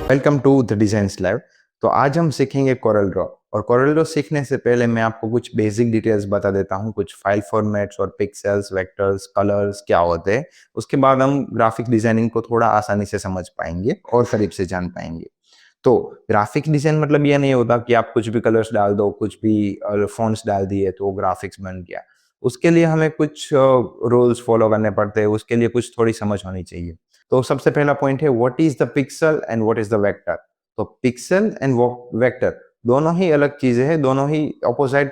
Welcome to the designs lab. तो आज हम सीखेंगे कोरल ड्रॉ। और कोरल ड्रॉ सीखने से पहले मैं आपको कुछ बेसिक डिटेल्स बता देता हूँ, कुछ फाइल फॉर्मेट्स और पिक्सेल्स, वेक्टर्स, कलर्स क्या होते हैं। उसके बाद हम ग्राफिक डिजाइनिंग को थोड़ा आसानी से समझ पाएंगे और करीब से जान पाएंगे। तो ग्राफिक डिजाइन मतलब ये नहीं होता कि आप कुछ भी कलर्स डाल दो, कुछ भी फॉन्ट्स डाल दिए तो ग्राफिक्स बन गया। उसके लिए हमें कुछ रूल्स फॉलो करने पड़ते हैं, उसके लिए कुछ थोड़ी समझ होनी चाहिए। तो सबसे पहला पॉइंट है, what is the pixel and what is the vector. तो पिक्सल एंड वेक्टर दोनों ही अलग चीजें हैं, दोनों ही ऑपोजिट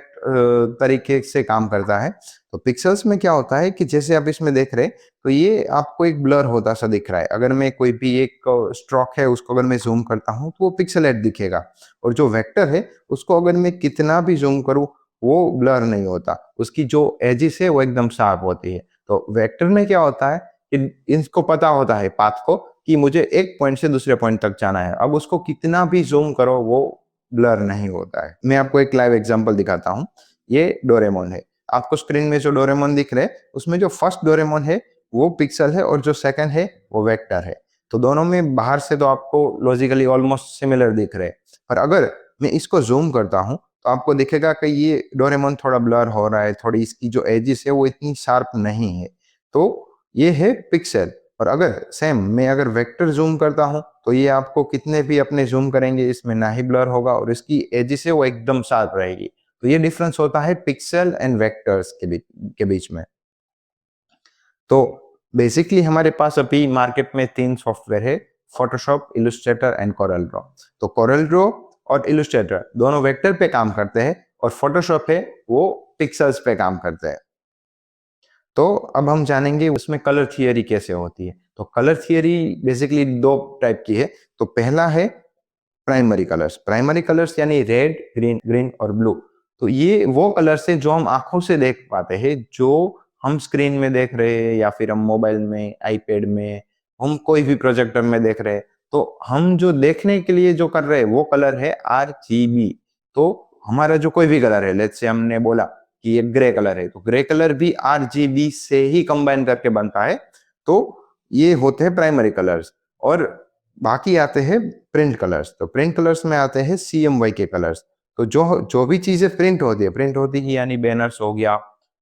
तरीके से काम करता है। तो पिक्सल्स में क्या होता है कि जैसे आप इसमें देख रहे हैं, तो ये आपको एक ब्लर होता सा दिख रहा है। अगर मैं कोई भी एक स्ट्रोक है उसको अगर मैं जूम करता हूं तो वो पिक्सलेट दिखेगा। और जो वेक्टर है उसको अगर मैं कितना भी जूम करूं वो ब्लर नहीं होता, उसकी जो एजिस है वो एकदम शार्प होती है। तो वेक्टर में क्या होता है कि इसको पता होता है पाथ को कि मुझे एक पॉइंट से दूसरे पॉइंट तक जाना है, अब उसको कितना भी जूम करो वो ब्लर नहीं होता है। मैं आपको एक लाइव एग्जांपल दिखाता हूँ। ये डोरेमोन है, आपको स्क्रीन में जो डोरेमोन दिख रहे हैं उसमें जो फर्स्ट डोरेमोन है वो पिक्सल है और जो सेकंड है वो वेक्टर है। तो दोनों में बाहर से तो आपको लॉजिकली ऑलमोस्ट सिमिलर दिख रहे हैं, पर अगर मैं इसको जूम करता हूँ तो आपको दिखेगा कि ये डोरेमोन थोड़ा ब्लर हो रहा है, थोड़ी इसकी जो एजिस है वो इतनी शार्प नहीं है। तो ये है पिक्सल। और अगर सेम मैं अगर वेक्टर जूम करता हूं तो ये आपको कितने भी अपने जूम करेंगे इसमें ना ही ब्लर होगा और इसकी एजिस है वो एकदम शार्प रहेगी। तो ये डिफरेंस होता है पिक्सल एंड वेक्टर्स के बीच में। तो बेसिकली हमारे पास अभी मार्केट में 3 सॉफ्टवेयर है, Photoshop, Illustrator and Corel Draw. तो कोरल ड्रॉ और इलस्ट्रेटर दोनों वेक्टर पे काम करते हैं और फोटोशॉप है वो पिक्सल्स पे काम करते हैं। तो अब हम जानेंगे उसमें कलर थियरी कैसे होती है। तो कलर थियरी बेसिकली दो टाइप की है। तो पहला है प्राइमरी कलर्स। प्राइमरी कलर्स यानी रेड, ग्रीन, ग्रीन और ब्लू। तो ये वो कलर्स है जो हम आंखों से देख पाते हैं, जो हम स्क्रीन में देख रहे हैं या फिर हम मोबाइल में, आईपैड में, हम कोई भी प्रोजेक्टर में देख रहे हैं। तो हम जो देखने के लिए जो कर रहे हैं वो कलर है RGB। तो हमारा जो कोई भी कलर है, लेट्स से हमने बोला कि ये ग्रे कलर है, तो ग्रे कलर भी RGB से ही कंबाइन करके बनता है। तो ये होते हैं प्राइमरी कलर्स। और बाकी आते हैं प्रिंट कलर्स। तो प्रिंट कलर्स में आते हैं CMYK के कलर्स। तो जो जो भी चीजें प्रिंट होती है यानी बैनर्स हो गया,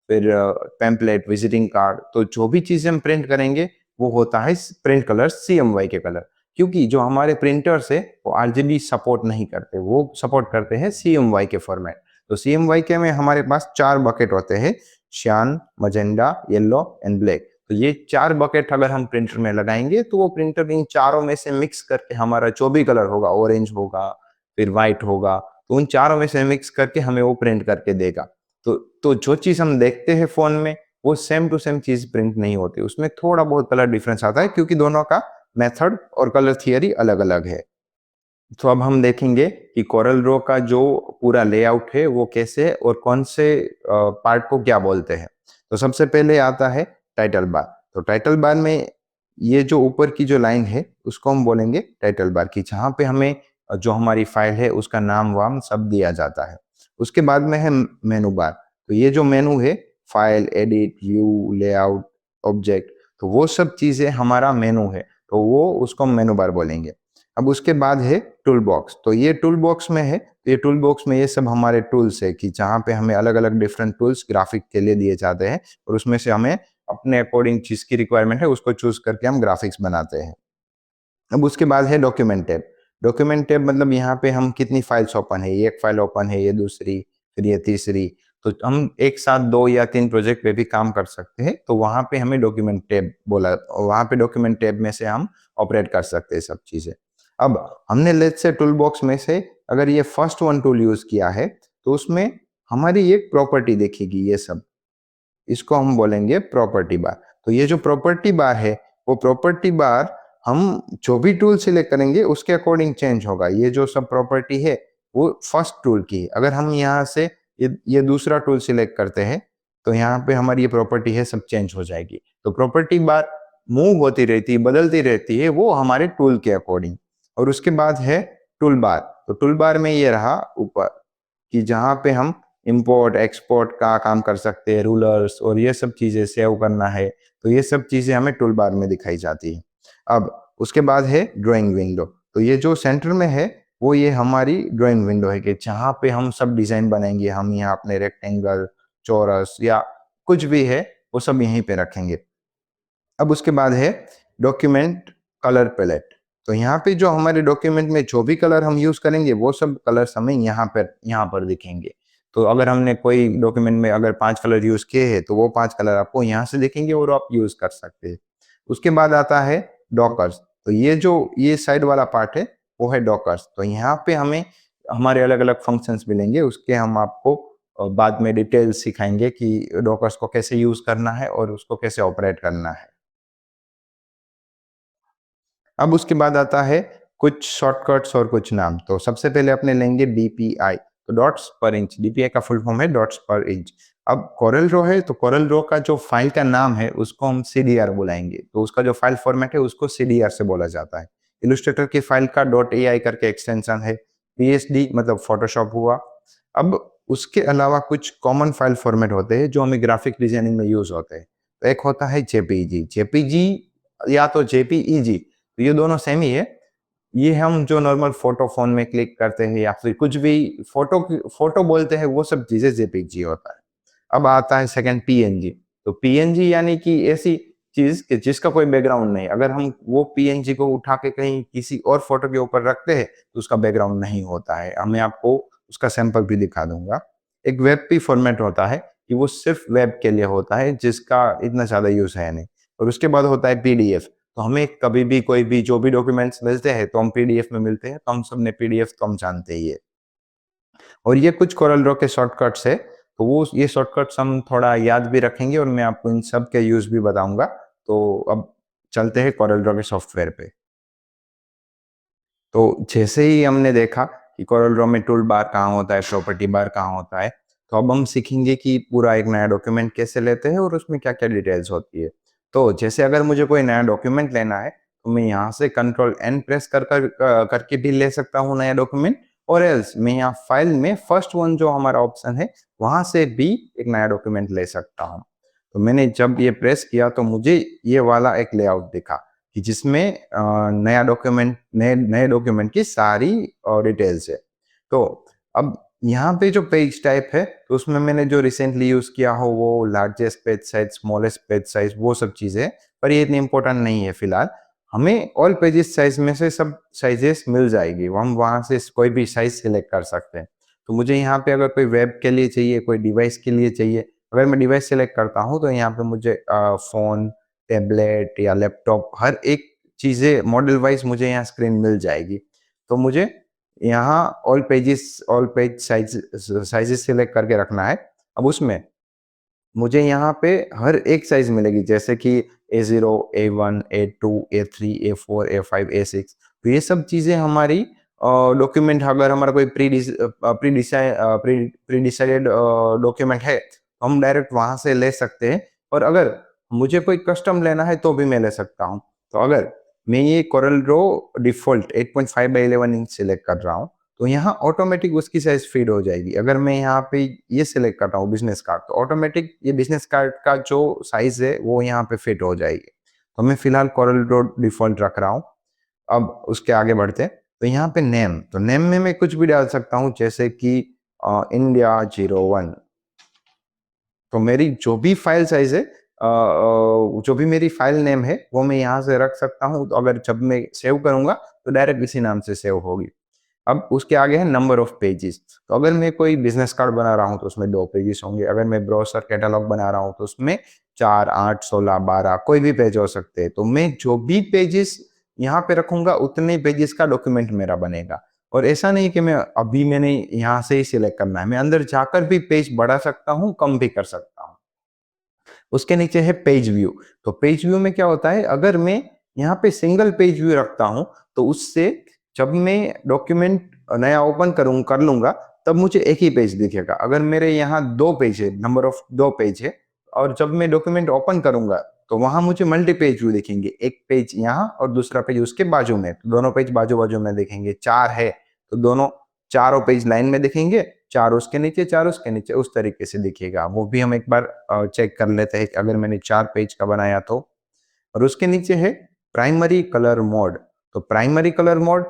फिर पैम्पलेट, विजिटिंग कार्ड, तो जो भी चीजें हम प्रिंट करेंगे वो होता है प्रिंट कलर्स, CMYK के कलर। क्योंकि जो हमारे प्रिंटर्स है वो RGB सपोर्ट नहीं करते, वो सपोर्ट करते हैं CMYK के फॉर्मेट। तो CMYK में हमारे पास 4 बकेट होते हैं, श्यान, मजेंडा, येलो एंड ब्लैक। तो ये 4 बकेट अगर हम प्रिंटर में लगाएंगे तो वो प्रिंटर इन चारों में से मिक्स करके हमारा जो भी कलर होगा, ऑरेंज होगा, फिर व्हाइट होगा, तो उन चारों में से मिक्स करके हमें वो प्रिंट करके देगा। तो जो चीज हम देखते हैं फोन में वो सेम टू सेम चीज प्रिंट नहीं होती, उसमें थोड़ा बहुत कलर डिफरेंस आता है क्योंकि दोनों का मेथड और कलर थियरी अलग अलग है। तो अब हम देखेंगे कि कोरल ड्रॉ का जो पूरा लेआउट है वो कैसे है और कौन से पार्ट को क्या बोलते हैं। तो सबसे पहले आता है टाइटल बार। तो टाइटल बार में ये जो ऊपर की जो लाइन है उसको हम बोलेंगे टाइटल बार की, जहाँ पे हमें जो हमारी फाइल है उसका नाम वाम सब दिया जाता है। उसके बाद में है मेनू बार। तो ये जो मेनू है, file, edit, view, layout, object, तो वो सब चीजें हमारा मेनू है, तो वो उसको हम मेनू बार बोलेंगे। अब उसके बाद है टूल बॉक्स। तो ये टूल बॉक्स में है, तो ये टूल बॉक्स में ये सब हमारे टूल्स है कि जहाँ पे हमें अलग अलग डिफरेंट टूल्स ग्राफिक के लिए दिए जाते हैं और उसमें से हमें अपने अकॉर्डिंग जिसकी रिक्वायरमेंट है उसको चूज करके हम ग्राफिक्स बनाते हैं। अब उसके बाद है डॉक्यूमेंट टैब। डॉक्यूमेंट टैब मतलब यहाँ पे हम कितनी फाइल्स ओपन है, ये एक फाइल ओपन है, ये दूसरी, फिर ये तीसरी, तो हम एक साथ 2 या 3 प्रोजेक्ट पे भी काम कर सकते हैं। तो वहां पे हमें डॉक्यूमेंट टैब बोला, वहां पे डॉक्यूमेंट टैब में से हम ऑपरेट कर सकते हैं सब चीजें। अब हमने लेट्स से टूल बॉक्स में से अगर ये फर्स्ट वन टूल यूज किया है तो उसमें हमारी एक प्रॉपर्टी देखेगी, ये सब, इसको हम बोलेंगे प्रॉपर्टी बार। तो ये जो प्रॉपर्टी बार है वो प्रॉपर्टी बार हम जो भी टूल सिलेक्ट करेंगे उसके अकॉर्डिंग चेंज होगा। ये जो सब प्रॉपर्टी है वो फर्स्ट टूल की है। अगर हम यहाँ से ये दूसरा टूल सिलेक्ट करते हैं तो यहाँ पे हमारी ये प्रॉपर्टी है सब चेंज हो जाएगी। तो प्रॉपर्टी बार मूव होती रहती है, बदलती रहती है, वो हमारे टूल के अकॉर्डिंग। और उसके बाद है टूल बार। तो टूल बार में ये रहा ऊपर कि जहाँ पे हम इंपोर्ट एक्सपोर्ट का काम कर सकते हैं, रूलर्स और ये सब चीजें सेव करना है, तो ये सब चीजें हमें टूल बार में दिखाई जाती है। अब उसके बाद है ड्राइंग विंडो। तो ये जो सेंटर में है वो ये हमारी ड्राइंग विंडो है कि जहाँ पे हम सब डिजाइन बनाएंगे। हम यहाँ अपने रेक्टेंगल, चौरस या कुछ भी है वो सब यहीं पे रखेंगे। अब उसके बाद है डॉक्यूमेंट कलर पैलेट। तो यहाँ पे जो हमारे डॉक्यूमेंट में जो भी कलर हम यूज करेंगे वो सब कलर्स हमें यहाँ पर दिखेंगे। तो अगर हमने कोई डॉक्यूमेंट में अगर 5 कलर यूज किए हैं तो वो 5 कलर आपको यहाँ से दिखेंगे और आप यूज कर सकते हैं। उसके बाद आता है डॉकर्स। तो ये साइड वाला पार्ट है वो है डॉकर्स। तो यहाँ पे हमें हमारे अलग अलग फंक्शंस मिलेंगे, उसके हम आपको बाद में डिटेल्स सिखाएंगे कि डॉकर्स को कैसे यूज करना है और उसको कैसे ऑपरेट करना है। अब उसके बाद आता है कुछ शॉर्टकट्स और कुछ नाम। तो सबसे पहले अपने लेंगे डीपीआई, तो डॉट्स पर इंच। डीपीआई का फुल फॉर्म है डॉट्स पर इंच। अब कोरल ड्रॉ है तो कोरल ड्रॉ का जो फाइल का नाम है उसको हम सीडीआर बुलाएंगे। तो उसका जो फाइल फॉर्मेट है उसको सीडीआर से बोला जाता है। इलस्ट्रेटर की फाइल का डॉट एआई करके एक्सटेंशन है। पीएसडी मतलब फोटोशॉप हुआ। अब उसके अलावा कुछ कॉमन फाइल फॉर्मेट होते हैं जो हमें ग्राफिक डिजाइनिंग में यूज होते हैं। तो एक होता है जेपीजी। जेपीजी या तो जेपीईजी, तो ये दोनों सेम ही है। ये हम जो नॉर्मल फोटो फोन में क्लिक करते हैं या फिर कुछ भी फोटो बोलते हैं वो सब चीजें जेपीजी होता है। अब आता है सेकंड पीएनजी। तो पीएनजी यानी कि ऐसी चीज कि जिसका कोई बैकग्राउंड नहीं। अगर हम वो पीएनजी को उठा के कहीं किसी और फोटो के ऊपर रखते हैं तो उसका बैकग्राउंड नहीं होता है। मैं आपको उसका सैंपल भी दिखा दूंगा। एक वेब पी फॉर्मेट होता है कि वो सिर्फ वेब के लिए होता है जिसका इतना ज्यादा यूज है नहीं। और उसके बाद होता है पीडीएफ। तो हमें कभी भी कोई भी जो भी डॉक्यूमेंट्स मिलते हैं तो हम पीडीएफ में मिलते हैं। तो हम सब ने पीडीएफ तो हम जानते ही है। और ये कुछ कोरल ड्रॉ के शॉर्टकट्स है। तो वो ये शॉर्टकट्स हम थोड़ा याद भी रखेंगे और मैं आपको इन सब के यूज भी बताऊंगा। तो अब चलते हैं कोरल ड्रॉ के सॉफ्टवेयर पे। तो जैसे ही हमने देखा कि कोरल ड्रॉ में टूल बार कहाँ होता है, प्रॉपर्टी बार कहाँ होता है, तो अब हम सीखेंगे कि पूरा एक नया डॉक्यूमेंट कैसे लेते हैं और उसमें क्या-क्या डिटेल्स होती है। तो जैसे अगर मुझे कोई नया डॉक्यूमेंट लेना है, तो मैं यहाँ से कंट्रोल एन प्रेस करके भी ले सकता हूँ नया डॉक्यूमेंट। और एल्स मैं यहाँ फाइल में फर्स्ट वन जो हमारा ऑप्शन है, वहाँ से भी एक नया डॉक्यूमेंट ले सकता हूँ। तो मैंने जब ये प्रेस किया तो मुझे ये वाला एक लेआउट दिखा कि जिसमें नए नए डॉक्यूमेंट की सारी डिटेल्स है। तो अब यहाँ पे जो पेज टाइप है तो उसमें मैंने जो रिसेंटली यूज किया हो वो largest page size, smallest page size, वो सब चीजें। पर ये इतनी इंपॉर्टेंट नहीं है फिलहाल। हमें ऑल पेजेस साइज में से सब साइजेस मिल जाएगी, हम वहां से कोई भी साइज सिलेक्ट कर सकते हैं। तो मुझे यहाँ पे अगर कोई वेब के लिए चाहिए, कोई डिवाइस के लिए चाहिए, अगर मैं डिवाइस सेलेक्ट करता हूँ तो यहाँ पे मुझे फोन, टैबलेट या लैपटॉप हर एक चीज़ें मॉडल वाइज मुझे यहाँ स्क्रीन मिल जाएगी। तो मुझे यहाँ ऑल पेज साइजेस सिलेक्ट करके रखना है। अब उसमें मुझे यहाँ पे हर एक साइज मिलेगी जैसे कि A0, A1, A2, A3, A4, A5, A6। तो ये सब चीज़ें हमारी डॉक्यूमेंट, अगर हमारा कोई प्री डिसाइडेड डॉक्यूमेंट है तो हम डायरेक्ट वहाँ से ले सकते हैं। और अगर मुझे कोई कस्टम लेना है तो भी मैं ले सकता हूँ। तो अगर मैं ये Corel Draw default 8.5 by 11 inch select कर रहा हूँ, तो यहाँ ऑटोमेटिक उसकी साइज़ फ़ीड हो जाएगी। अगर मैं यहाँ पे ये सिलेक्ट कर रहा हूँ बिज़नेस कार्ड, तो ऑटोमेटिक ये बिज़नेस कार्ड का जो साइज़ है वो यहाँ पे फिट हो जाएगी। तो मैं फ़िलहाल कोरल ड्रॉ डिफ़ॉल्ट रख रहा हूँ। अब उसके आगे बढ़ते हैं। तो यहाँ पे नेम, तो नेम में मैं कुछ भी डाल सकता हूँ जैसे कि इंडिया 01। तो मेरी जो भी फाइल साइज़ है, जो भी मेरी फाइल नेम है वो मैं यहाँ से रख सकता हूँ। तो अगर जब मैं सेव करूँगा तो डायरेक्ट इसी नाम से सेव होगी। अब उसके आगे है नंबर ऑफ पेजेस। तो अगर मैं कोई बिजनेस कार्ड बना रहा हूँ तो उसमें 2 पेजेस होंगे। अगर मैं ब्रोशर कैटलॉग बना रहा हूँ तो उसमें 4, 8, 16, 12 कोई भी पेज हो सकते हैं। तो मैं जो भी पेजेस यहाँ पे रखूंगा उतने पेजेस का डॉक्यूमेंट मेरा बनेगा। और ऐसा नहीं कि मैंने यहाँ से ही सिलेक्ट करना है, मैं अंदर जाकर भी पेज बढ़ा सकता हूँ, कम भी कर सकता हूँ। उसके नीचे है पेज व्यू। तो पेज व्यू में क्या होता है, अगर मैं यहाँ पे सिंगल पेज व्यू रखता हूँ तो उससे जब मैं डॉक्यूमेंट नया ओपन कर लूंगा तब मुझे एक ही पेज दिखेगा। अगर मेरे यहाँ 2 पेज है, नंबर ऑफ 2 पेज है, और जब मैं डॉक्यूमेंट ओपन करूंगा तो वहां मुझे मल्टी पेज व्यू दिखेंगे। एक पेज यहाँ और दूसरा पेज उसके बाजू में, तो दोनों पेज बाजू बाजू में दिखेंगे। 4 है तो दोनों चारों पेज लाइन में दिखेंगे, 4 उसके नीचे, 4 उसके नीचे, उस तरीके से दिखेगा। वो भी हम एक बार चेक कर लेते हैं कि अगर मैंने 4 पेज का बनाया तो। और उसके नीचे है प्राइमरी कलर मोड। तो प्राइमरी कलर मोड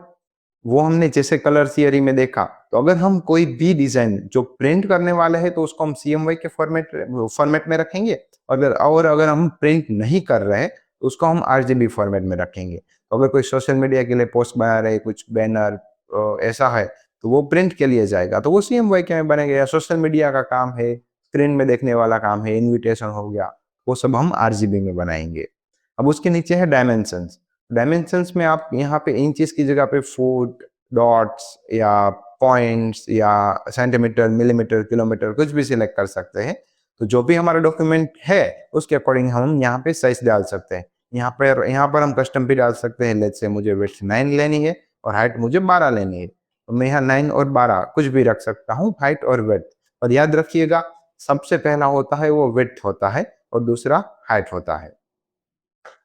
वो हमने जैसे कलर थियरी में देखा, तो अगर हम कोई भी डिज़ाइन जो प्रिंट करने वाले हैं, तो उसको हम सीएमवाई के फॉर्मेट में रखेंगे। अगर हम प्रिंट नहीं कर रहे हैं, तो उसको हम आरजीबी फॉर्मेट में रखेंगे। तो अगर कोई सोशल मीडिया के लिए पोस्ट बना रहे हैं, कुछ बैनर ऐसा है, तो वो प्रिंट के लिए जाएगा, तो वो सीएमवाई के में बनेगा। या सोशल मीडिया का काम है, स्क्रीन में देखने वाला काम है, इन्विटेशन हो गया, वो सब हम आरजीबी में बनाएँगे। अब उसके नीचे है डायमेंशंस। डायमेंशंस में आप यहाँ पे इंचेस की जगह पे फुट, डॉट्स या पॉइंट्स या सेंटीमीटर, मिलीमीटर, किलोमीटर कुछ भी सिलेक्ट कर सकते हैं। तो जो भी हमारा डॉक्यूमेंट है, उसके अकॉर्डिंग हम यहाँ पे साइज़ डाल सकते हैं। यहाँ पर हम कस्टम भी डाल सकते हैं। लेट्स से मुझे विड्थ 9 लेनी है और हाइट मुझे 12 लेनी है। तो मैं यहाँ 9 और 12 कुछ भी रख सकता हूँ, हाइट और विड्थ। और याद रखिएगा, सबसे पहला होता है वो विड्थ होता है और दूसरा हाइट होता है।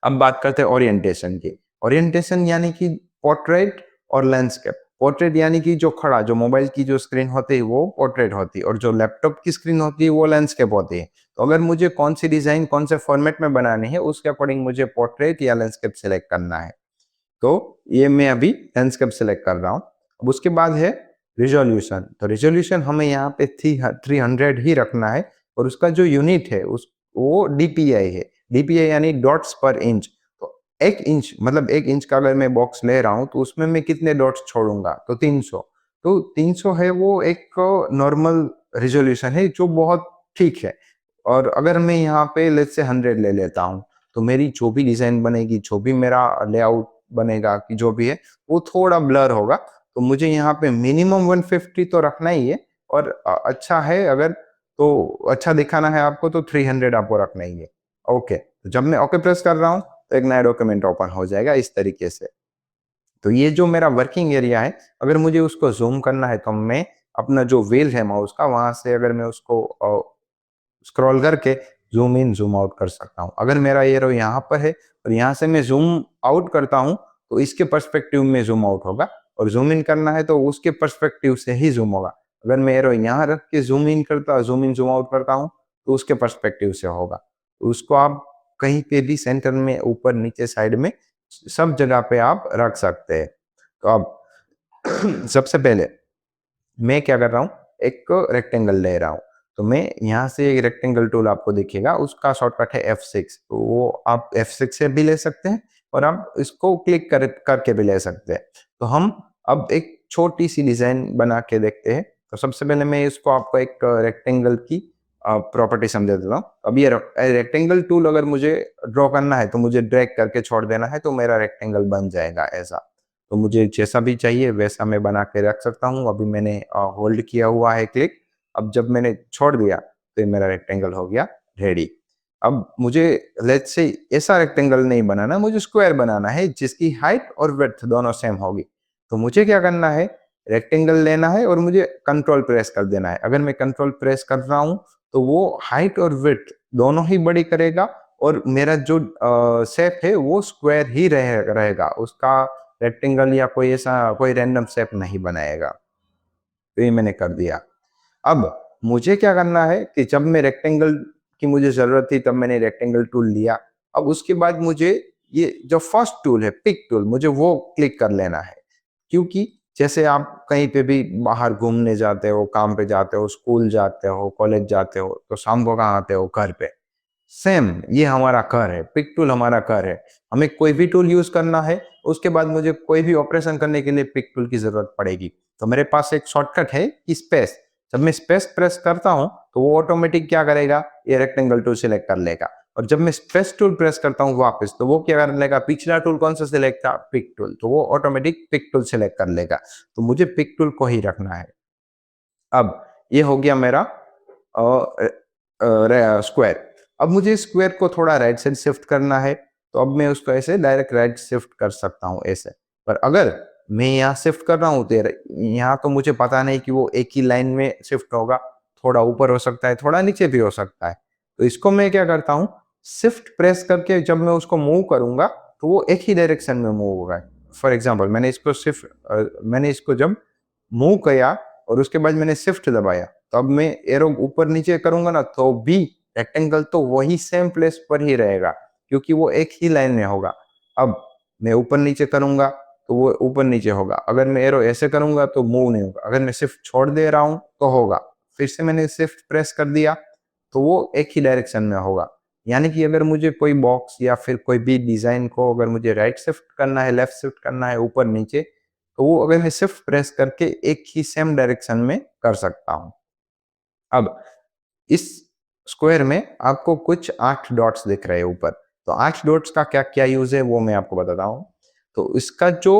अब बात करते हैं ओरिएंटेशन की। ओरिएंटेशन यानी कि पोर्ट्रेट और लैंडस्केप। पोर्ट्रेट यानी कि जो खड़ा, जो मोबाइल की जो स्क्रीन होती है वो पोर्ट्रेट होती है और जो लैपटॉप की स्क्रीन होती है वो लैंडस्केप होती है। तो अगर मुझे कौन सी डिज़ाइन कौन से फॉर्मेट में बनानी है, उसके अकॉर्डिंग मुझे पोर्ट्रेट या लैंडस्केप सेलेक्ट करना है। तो ये मैं अभी लैंडस्केप सेलेक्ट कर रहा हूँ। अब उसके बाद है रिज़ॉल्यूशन। तो रिज़ॉल्यूशन हमें यहाँ पे 300 ही रखना है और उसका जो यूनिट है वो डीपीआई है। डीपीआई यानी डॉट्स पर इंच। तो 1 इंच मतलब 1 इंच का अगर मैं बॉक्स ले रहा हूँ, तो उसमें मैं कितने डॉट्स छोड़ूँगा? तो 300। तो 300 है वो एक नॉर्मल रिज़ॉल्यूशन है जो बहुत ठीक है। और अगर मैं यहाँ पे लेट्स से 100 ले लेता हूँ, तो मेरी जो भी डिज़ाइन बनेगी, जो भी मेरा लेआउट बनेगा कि जो भी है, वो थोड़ा ब्लर होगा। तो मुझे यहाँ पे मिनिमम 150 तो रखना ही है और अच्छा है अगर तो अच्छा दिखाना है आपको, तो 300 आपको रखना ही है। ओके, तो जब मैं ओके प्रेस कर रहा हूँ, तो एक नया डॉक्यूमेंट ओपन हो जाएगा इस तरीके से। तो ये जो मेरा वर्किंग एरिया है, अगर मुझे उसको ज़ूम करना है, तो मैं अपना जो व्हील है माउस का, वहाँ से अगर मैं उसको स्क्रॉल करके ज़ूम इन, ज़ूम आउट कर सकता हूँ। अगर मेरा एरो यहाँ पर है और यहाँ से मैं ज़ूम आउट करता हूँ, तो इसके पर्सपेक्टिव में ज़ूम आउट होगा और ज़ूम इन करना है तो उसके पर्सपेक्टिव से ही ज़ूम होगा। अगर मैं एरो यहाँ रख के zoom in zoom in, zoom out करता हूँ, तो उसके पर्सपेक्टिव से होगा। तो उसको आप कहीं पे भी सेंटर में, ऊपर, नीचे, साइड में सब जगह पे आप रख सकते हैं। तो अब सबसे पहले मैं क्या कर रहा हूँ, एक रेक्टेंगल ले रहा हूँ। तो मैं यहाँ से एक रेक्टेंगल टूल आपको दिखेगा, उसका शॉर्टकट है F6। तो वो आप F6 से भी ले सकते हैं और आप इसको क्लिक करके भी ले सकते हैं। तो हम अब एक छोटी-सी डिज़ाइन बना के देखते हैं। तो सबसे पहले मैं इसको आपको एक रेक्टेंगल की प्रॉपर्टी समझा देता हूँ। अब ये रेक्टेंगल टूल अगर मुझे ड्रॉ करना है, तो मुझे ड्रैग करके छोड़ देना है, तो मेरा रेक्टेंगल बन जाएगा ऐसा। तो मुझे जैसा भी चाहिए वैसा मैं बना के रख सकता हूँ। अभी मैंने होल्ड किया हुआ है क्लिक। अब जब मैंने छोड़ दिया, तो ये मेरा रेक्टेंगल हो गया रेडी। अब मुझे लेट्स से ऐसा रेक्टेंगल नहीं बनाना, मुझे स्क्वायर बनाना है जिसकी हाइट और विड्थ दोनों सेम होगी। तो मुझे क्या करना है, रेक्टेंगल लेना है और मुझे कंट्रोल प्रेस कर देना है। अगर मैं कंट्रोल प्रेस कर रहा हूँ, तो वो हाइट और विड्थ दोनों ही बड़ी करेगा और मेरा जो शेप है वो स्क्वायर ही रहेगा। उसका रेक्टेंगल या कोई ऐसा कोई रैंडम शेप नहीं बनाएगा। तो ये मैंने कर दिया। अब मुझे क्या करना है कि जब मैं रेक्टेंगल की मुझे ज़रूरत थी, तब मैंने रेक्टेंगल टूल लिया। अब उसके बाद मुझे ये जो फर्स्ट टूल है, पिक टूल, मुझे वो क्लिक कर लेना है। क्योंकि जैसे आप कहीं पे भी बाहर घूमने जाते हो, काम पे जाते हो, स्कूल जाते हो, कॉलेज जाते हो, तो शाम को कहाँ आते हो? घर पे। सेम ये हमारा घर है, पिक टूल हमारा घर है। हमें कोई भी टूल यूज़ करना है, उसके बाद मुझे कोई भी ऑपरेशन करने के लिए पिक टूल की ज़रूरत पड़ेगी। तो मेरे पास एक शॉर्टकट है कि स्पेस। जब मैं स्पेस प्रेस करता हूँ, तो वो ऑटोमेटिक क्या करेगा, ये रेक्टेंगल टूल सिलेक्ट कर लेगा। और जब मैं स्पेस टूल प्रेस करता हूँ वापस, तो वो क्या कर लेगा, पिछला टूल कौन सा सिलेक्ट था, पिक टूल, तो वो ऑटोमेटिक पिक टूल सिलेक्ट कर लेगा। तो मुझे पिक टूल को ही रखना है। अब ये हो गया मेरा स्क्वायर। अब मुझे स्क्वायर को थोड़ा राइट साइड शिफ्ट करना है, तो अब मैं उसको ऐसे डायरेक्ट राइट शिफ्ट कर सकता हूँ ऐसे। पर अगर मैं यहाँ शिफ्ट कर रहा हूँ, तो यहाँ तो मुझे पता नहीं कि वो एक ही लाइन में शिफ्ट होगा, थोड़ा ऊपर हो सकता है, थोड़ा नीचे भी हो सकता है। तो इसको मैं क्या करता हूँ, शिफ्ट प्रेस करके जब मैं उसको मूव करूँगा, तो वो एक ही डायरेक्शन में मूव होगा। फॉर एग्जाम्पल मैंने इसको जब मूव किया और उसके बाद मैंने शिफ्ट दबाया, तो अब मैं एरो ऊपर नीचे करूँगा ना, तो भी रेक्टेंगल तो वही सेम प्लेस पर ही रहेगा, क्योंकि वो एक ही लाइन में होगा। अब मैं ऊपर नीचे करूँगा, तो वो ऊपर नीचे होगा। अगर मैं एरो ऐसे करूँगा तो मूव नहीं होगा। अगर मैं शिफ्ट छोड़ दे रहा हूँ तो होगा। फिर से मैंने शिफ्ट प्रेस कर दिया तो वो एक ही डायरेक्शन में होगा। यानी कि अगर मुझे कोई बॉक्स या फिर कोई भी डिज़ाइन को अगर मुझे राइट शिफ्ट करना है, लेफ्ट शिफ्ट करना है, ऊपर नीचे, तो वो अगर मैं शिफ्ट प्रेस करके एक ही सेम डायरेक्शन में कर सकता हूँ। अब इस स्क्वायर में आपको कुछ 8 डॉट्स दिख रहे हैं ऊपर। तो 8 डॉट्स का क्या-क्या यूज़ है वो मैं आपको बताता हूँ। तो इसका जो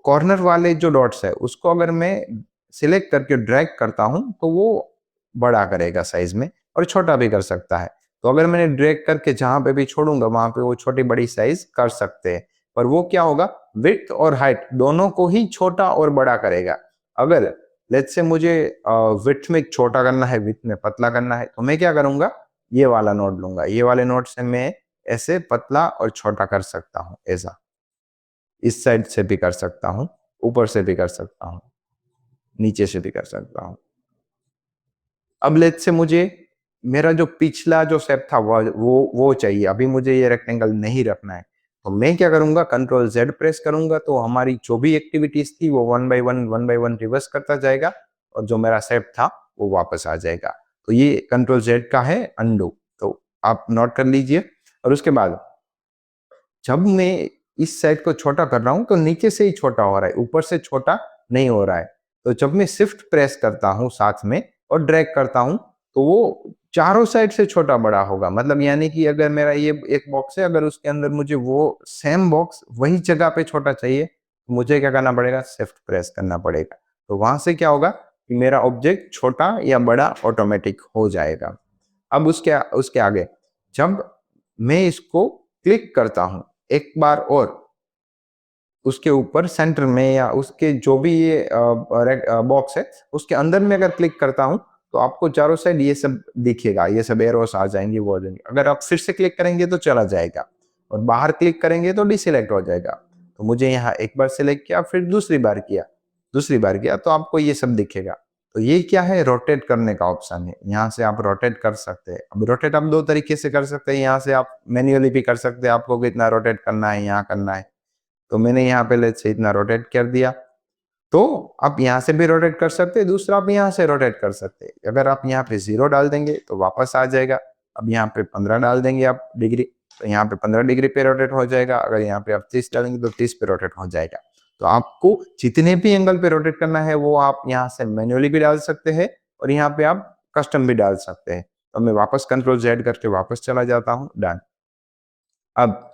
कॉर्नर वाले जो डॉट्स है उसको अगर मैं सिलेक्ट करके ड्रैग करता हूँ तो वो बड़ा करेगा साइज़ में और छोटा भी कर सकता है। तो अगर मैंने ड्रैग करके जहाँ पे भी छोड़ूँगा वहाँ पे वो छोटी-बड़ी साइज़ कर सकते हैं। पर वो क्या होगा, विड्थ और हाइट दोनों को ही छोटा और बड़ा करेगा। अगर लेट्स से मुझे विड्थ में छोटा करना है, विड्थ में पतला करना है, तो मैं क्या करूँगा, ये वाला नोड लूँगा। ये वाले नोड से मैं ऐसे पतला और छोटा कर सकता हूँ, ऐसा। इस साइड से भी कर सकता हूँ, ऊपर से भी कर सकता हूँ, नीचे से भी कर सकता हूँ। अब लेट्स से मुझे मेरा जो पिछला जो शेप था वो चाहिए। अभी मुझे ये रेक्टेंगल नहीं रखना है। तो मैं क्या करूँगा, कंट्रोल ज़ेड प्रेस करूँगा तो हमारी जो भी एक्टिविटीज़ थी वो वन बाय वन रिवर्स करता जाएगा और जो मेरा शेप था वो वापस आ जाएगा। तो ये कंट्रोल ज़ेड का है अनडू। तो आप नोट कर लीजिए और उसके बाद जब मैं इस साइड को छोटा कर रहा हूँ तो नीचे से ही छोटा हो रहा है, ऊपर से छोटा नहीं हो रहा है। तो जब मैं शिफ्ट प्रेस करता हूँ साथ में और ड्रैग करता हूँ तो वो चारों साइड से छोटा बड़ा होगा। मतलब यानी कि अगर मेरा ये एक बॉक्स है, अगर उसके अंदर मुझे वो सेम बॉक्स वही जगह पे छोटा चाहिए, तो मुझे क्या करना पड़ेगा, शिफ्ट प्रेस करना पड़ेगा। तो वहां से क्या होगा कि मेरा ऑब्जेक्ट छोटा या बड़ा ऑटोमेटिक हो जाएगा। अब उसके उसके आगे जब मैं इसको क्लिक करता हूँ एक बार और उसके ऊपर सेंटर में या उसके जो भी ये बॉक्स है उसके अंदर में अगर क्लिक करता हूँ तो आपको चारों साइड ये सब दिखेगा, ये सब एरोस आ जाएंगे, वो आ जाएंगे। अगर आप फिर से क्लिक करेंगे तो चला जाएगा और बाहर क्लिक करेंगे तो डिसेलेक्ट हो जाएगा। तो मुझे यहाँ एक बार सिलेक्ट किया, फिर दूसरी बार किया तो आपको ये सब दिखेगा। तो ये क्या है, रोटेट करने का ऑप्शन है। यहाँ से आप रोटेट कर सकते हैं। अब रोटेट आप दो तरीके से कर सकते हैं। यहाँ से आप मैन्युअली भी कर सकते हैं, आपको कितना रोटेट करना है, यहाँ करना है। तो मैंने यहाँ पे लेट्स से इतना रोटेट कर दिया। तो आप यहाँ से भी रोटेट कर सकते हैं, दूसरा आप यहाँ से रोटेट कर सकते हैं। अगर आप यहाँ पे 0 डाल देंगे तो वापस आ जाएगा। अब यहाँ पे 15 डाल देंगे आप डिग्री, तो यहाँ पे 15 डिग्री पे रोटेट हो जाएगा। अगर यहाँ पे आप 30 डालेंगे तो 30 पे रोटेट हो जाएगा। तो आपको जितने भी एंगल पे रोटेट करना है वो आप यहाँ से मैन्युअली भी डाल सकते हैं और यहाँ पे आप कस्टम भी डाल सकते हैं। तो मैं वापस कंट्रोल जेड करके वापस चला जाता हूँ, डन। अब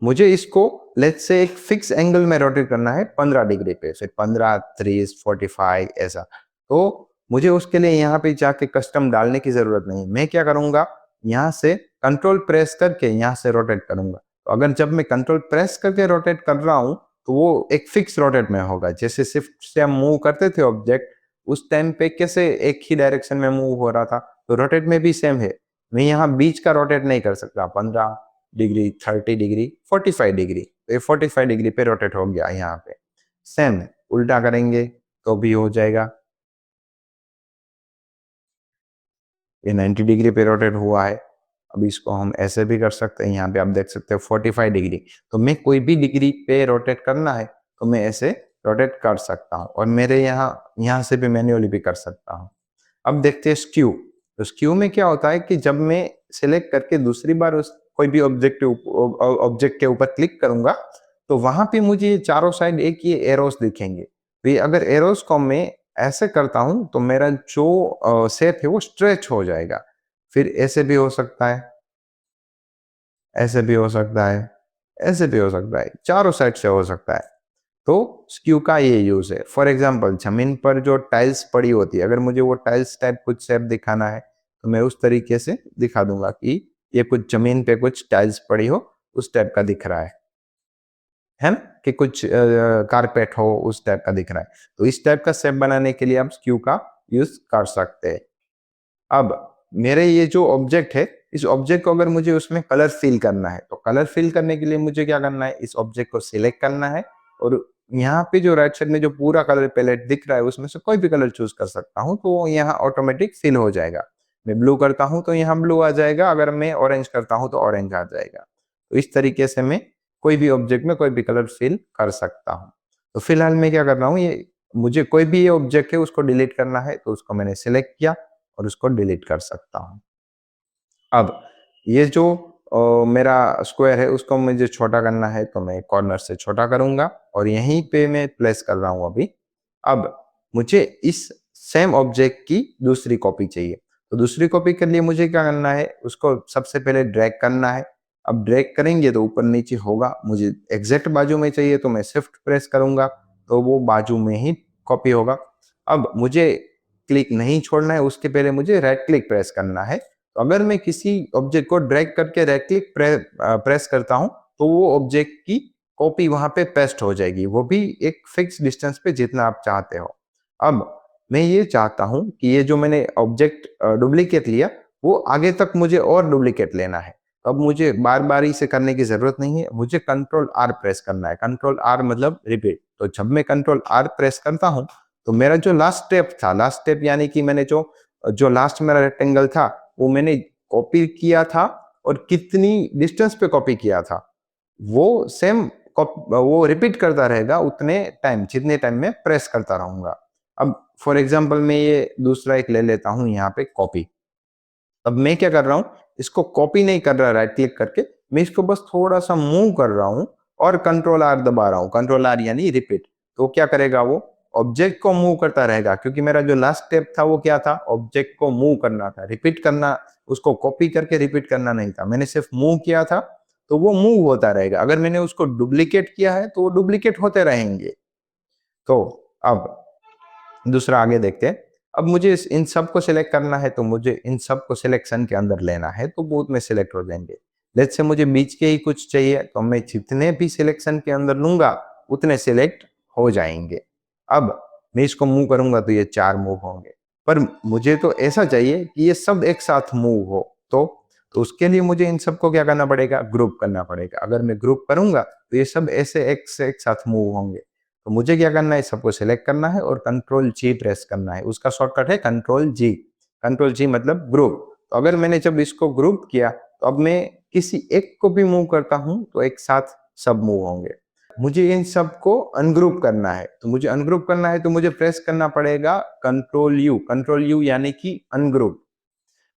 मुझे इसको लेट्स से एक फिक्स एंगल में रोटेट करना है 15 डिग्री पे, फिर 15, 30, 45 ऐसा। तो मुझे उसके लिए यहाँ पे जाके कस्टम डालने की जरूरत नहीं। मैं क्या करूंगा, यहाँ से कंट्रोल प्रेस करके यहाँ से रोटेट करूंगा। तो अगर जब मैं कंट्रोल प्रेस करके रोटेट कर रहा हूँ तो वो एक फिक्स रोटेट में होगा। जैसे शिफ्ट से हम मूव करते थे ऑब्जेक्ट, उस टाइम पे कैसे एक ही डायरेक्शन में मूव हो रहा था, तो रोटेट में भी सेम है। मैं यहाँ बीच का रोटेट नहीं कर सकता। 15 डिग्री, 30 डिग्री, 45 डिग्री, तो ये 45 डिग्री पे रोटेट हो गया। यहाँ पे सेम उल्टा करेंगे तो भी हो जाएगा। ये 90 डिग्री पे रोटेट हुआ है। अब इसको हम ऐसे भी कर सकते हैं। यहाँ पे आप देख सकते हैं 45 डिग्री। तो मैं कोई भी डिग्री पे रोटेट करना है तो मैं ऐसे रोटेट कर सकता हूँ और मेरे यहाँ से भी मैन्युअली भी कर सकता हूँ। अब देखते हैं स्क्यू। तो स्क्यू में क्या होता है कि जब मैं सिलेक्ट करके दूसरी बार उस कोई भी ऑब्जेक्ट के ऊपर क्लिक करूंगा तो वहां पे मुझे ये चारों साइड एक ये एरोस दिखेंगे। तो ये अगर एरोस को मैं ऐसे करता हूं तो मेरा जो शेप है वो स्ट्रेच हो जाएगा। फिर ऐसे भी हो सकता है, ऐसे भी हो सकता है, ऐसे भी हो सकता है, चारों साइड से हो सकता है। तो स्क्यू का ये यूज है। फॉर एग्जाम्पल जमीन पर जो टाइल्स पड़ी होती है, अगर मुझे वो टाइल्स टाइप कुछ शेप दिखाना है तो मैं उस तरीके से दिखा दूंगा कि ये कुछ जमीन पे कुछ टाइल्स पड़ी हो उस टाइप का दिख रहा है ना, कि कुछ कारपेट हो उस टाइप का दिख रहा है। तो इस टाइप का शेप बनाने के लिए आप स्क्यू का यूज कर सकते हैं। अब मेरे ये जो ऑब्जेक्ट है, इस ऑब्जेक्ट को अगर मुझे उसमें कलर फिल करना है तो कलर फिल करने के लिए मुझे क्या करना है, इस ऑब्जेक्ट को सिलेक्ट करना है और यहाँ पे जो राइट साइड में जो पूरा कलर पैलेट दिख रहा है उसमें से कोई भी कलर चूज कर सकता हूँ तो वो यहाँ ऑटोमेटिक फिल हो जाएगा। मैं ब्लू करता हूँ तो यहाँ ब्लू आ जाएगा, अगर मैं ऑरेंज करता हूँ तो ऑरेंज आ जाएगा। तो इस तरीके से मैं कोई भी ऑब्जेक्ट में कोई भी कलर फिल कर सकता हूँ। तो फिलहाल मैं क्या कर रहा हूँ, ये मुझे कोई भी ये ऑब्जेक्ट है उसको डिलीट करना है, तो उसको मैंने सिलेक्ट किया और उसको डिलीट कर सकता हूँ। अब ये जो मेरा स्क्वायर है उसको मुझे छोटा करना है, तो मैं कॉर्नर से छोटा करूँगा और यहीं पे मैं प्लेस कर रहा हूँ अभी। अब मुझे इस सेम ऑब्जेक्ट की दूसरी कॉपी चाहिए। तो दूसरी कॉपी के लिए मुझे क्या करना है, उसको सबसे पहले ड्रैग करना है। अब ड्रैग करेंगे तो ऊपर-नीचे होगा। मुझे एग्ज़ैक्ट बाजू में चाहिए तो मैं शिफ्ट प्रेस करूँगा, तो वो बाजू में ही कॉपी होगा। अब मुझे क्लिक नहीं छोड़ना है, उसके पहले मुझे राइट क्लिक प्रेस करना है। तो अगर मैं किसी ऑब्जेक्ट को ड्रैग करके राइट क्लिक प्रेस करता हूँ, तो वो ऑब्जेक्ट की कॉपी वहाँ पे पेस्ट हो जाएगी, वो भी एक फिक्स डिस्टेंस पे जितना आप चाहते हो। अब मैं ये चाहता हूँ कि ये जो मैंने ऑब्जेक्ट डुप्लीकेट लिया, वो आगे तक मुझे और डुप्लीकेट लेना है। अब मुझे बार-बार इसे करने की ज़रूरत नहीं है, मुझे कंट्रोल आर प्रेस करना है। कंट्रोल आर मतलब रिपीट। तो जब मैं कंट्रोल आर प्रेस करता हूँ, तो मेरा जो लास्ट स्टेप था, लास्ट स्टेप यानी कि मैंने जो जो लास्ट मेरा रेक्टेंगल था, वो मैंने कॉपी किया था और कितनी डिस्टेंस पे कॉपी किया था, वो सेम वो रिपीट करता रहेगा उतने टाइम, जितने टाइम मैं प्रेस करता रहूँगा। अब फॉर एग्ज़ाम्पल मैं ये दूसरा एक ले लेता हूँ यहाँ पे कॉपी। अब मैं क्या कर रहा हूँ, इसको कॉपी नहीं कर रहा राइट क्लिक करके, मैं इसको बस थोड़ा-सा मूव कर रहा हूँ और कंट्रोल आर दबा रहा हूँ। कंट्रोल आर यानी रिपीट। तो क्या करेगा वो? ऑब्जेक्ट को मूव करता रहेगा, क्योंकि मेरा जो लास्ट स्टेप था वो क्या था? ऑब्जेक्ट को मूव करना था, रिपीट करना, उसको कॉपी करके रिपीट करना नहीं था। मैंने सिर्फ मूव किया था, तो वो मूव होता रहेगा। अगर मैंने उसको डुप्लीकेट किया है, तो वो डुप्लीकेट होते रहेंगे। तो अब दूसरा आगे देखते हैं। अब मुझे इस इन सबको सिलेक्ट करना है, तो मुझे इन सबको सिलेक्शन के अंदर लेना है, तो बोथ में सिलेक्ट हो जाएँगे। लेट्स से मुझे बीच के ही कुछ चाहिए, तो मैं जितने भी सिलेक्शन के अंदर लूँगा, उतने सिलेक्ट हो जाएँगे। अब मैं इसको मूव करूँगा तो ये 4 मूव होंगे। पर मुझे तो ऐसा चाहिए कि ये सब एक साथ मूव हो, तो उसके लिए मुझे इन सबको क्या करना पड़ेगा? ग्रुप करना पड़ेगा। अगर मैं ग्रुप करूँगा, तो ये सब ऐसे एक से एक साथ मूव होंगे। तो मुझे क्या करना है, सबको सिलेक्ट करना है और कंट्रोल जी प्रेस करना है। उसका शॉर्टकट है कंट्रोल जी। कंट्रोल जी मतलब ग्रुप। तो अगर मैंने जब इसको ग्रुप किया, तो अब मैं किसी एक को भी मूव करता हूँ, तो एक साथ सब मूव होंगे। मुझे इन सबको अनग्रुप करना है, तो मुझे अनग्रुप करना है, तो मुझे प्रेस करना पड़ेगा कंट्रोल यू। कंट्रोल यू यानी कि अनग्रुप।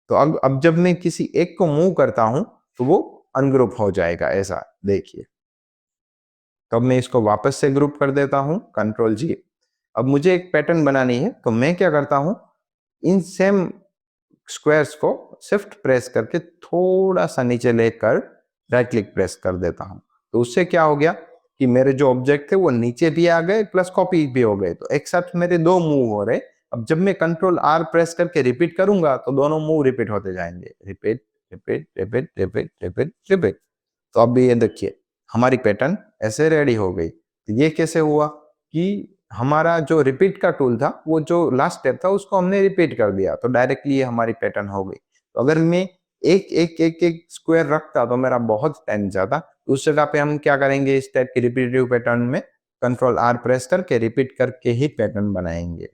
तो अब जब मैं किसी एक को मूव करता हूँ, तो वो अनग्रुप हो जाएगा, ऐसा देखिए। तो अब मैं इसको वापस से ग्रुप कर देता हूँ, कंट्रोल जी। अब मुझे एक पैटर्न बनानी है, तो मैं क्या करता हूँ, इन सेम स्क्वायर्स को शिफ्ट प्रेस करके थोड़ा-सा नीचे लेकर राइट क्लिक प्रेस कर देता हूँ। तो उससे क्या हो गया कि मेरे जो ऑब्जेक्ट थे वो नीचे भी आ गए प्लस कॉपी भी हो गए। तो एक साथ मेरे 2 मूव हो रहे। अब जब मैं कंट्रोल आर प्रेस करके रिपीट करूँगा, तो दोनों मूव रिपीट होते जाएँगे। Repeat, repeat, repeat, repeat, repeat, repeat. तो अब ये देखिए, हमारी पैटर्न ऐसे रेडी हो गई। तो ये कैसे हुआ कि हमारा जो रिपीट का टूल था, वो जो लास्ट स्टेप था उसको हमने रिपीट कर दिया, तो डायरेक्टली ये हमारी पैटर्न हो गई। तो अगर मैं एक स्क्वायर रखता तो मेरा बहुत टाइम जाता। उस जगह पे हम क्या करेंगे, इस टाइप की रिपीटेटिव पैटर्न में कंट्रोल आर प्रेस करके रिपीट करके ही पैटर्न बनाएँगे।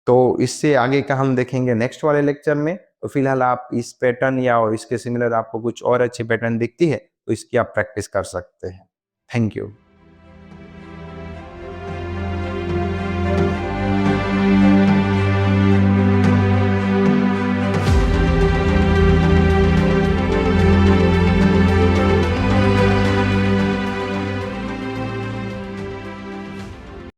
तो इससे आगे का हम देखेंगे नेक्स्ट वाले लेक्चर में। तो फिलहाल आप इस पैटर्न या और इसके सिमिलर आपको कुछ और अच्छी पैटर्न दिखती है, तो इसकी आप प्रैक्टिस कर सकते हैं। Thank you.